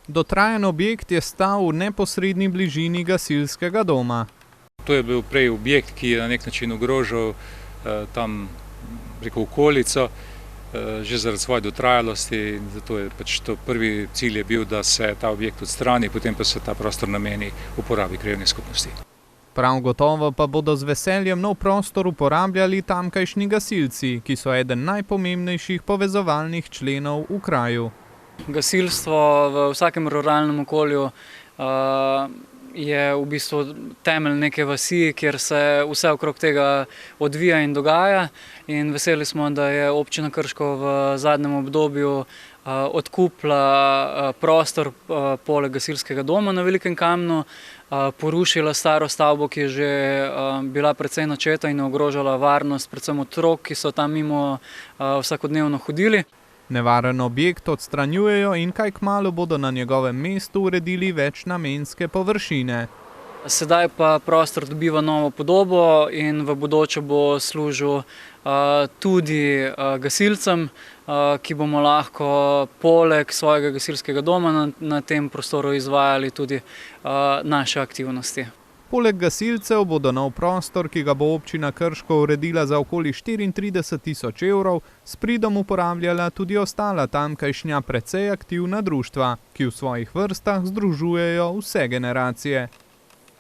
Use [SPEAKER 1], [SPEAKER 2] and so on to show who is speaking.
[SPEAKER 1] Dotrajan objekt je stal v neposredni bližini gasilskega doma.
[SPEAKER 2] To je bil prej objekt, ki je na nek način ogrožal tam okolico, že zaradi svoje dotrajalosti, zato je to prvi cilj je bil, da se ta objekt odstrani, potem pa se ta prostor nameni uporabi krajevne skupnosti.
[SPEAKER 1] Prav gotovo pa bodo z veseljem nov prostor uporabljali tamkajšnji gasilci, ki so eden najpomembnejših povezovalnih členov v kraju.
[SPEAKER 3] Gasilstvo v vsakem ruralnem okolju je v bistvu temelj neke vasi, kjer se vse okrog tega odvija in dogaja. In veseli smo, da je občina Krško v zadnjem obdobju odkupila prostor poleg gasilskega doma na Velikem Kamnu, porušila staro stavbo, ki je že bila precej načeta in ogrožala varnost predvsem otrok, ki so tam mimo vsakodnevno hodili.
[SPEAKER 1] Nevaren objekt odstranjujejo in kaj kmalu bodo na njegovem mestu uredili večnamenske površine.
[SPEAKER 3] Sedaj pa prostor dobiva novo podobo in v bodoče bo služil tudi gasilcem, ki bomo lahko poleg svojega gasilskega doma na tem prostoru izvajali tudi naše aktivnosti.
[SPEAKER 1] Poleg gasilcev bodo nov prostor, ki ga bo občina Krško uredila za okoli 34 tisoč evrov, s pridom uporabljala tudi ostala tamkajšnja precej aktivna društva, ki v svojih vrstah združujejo vse generacije.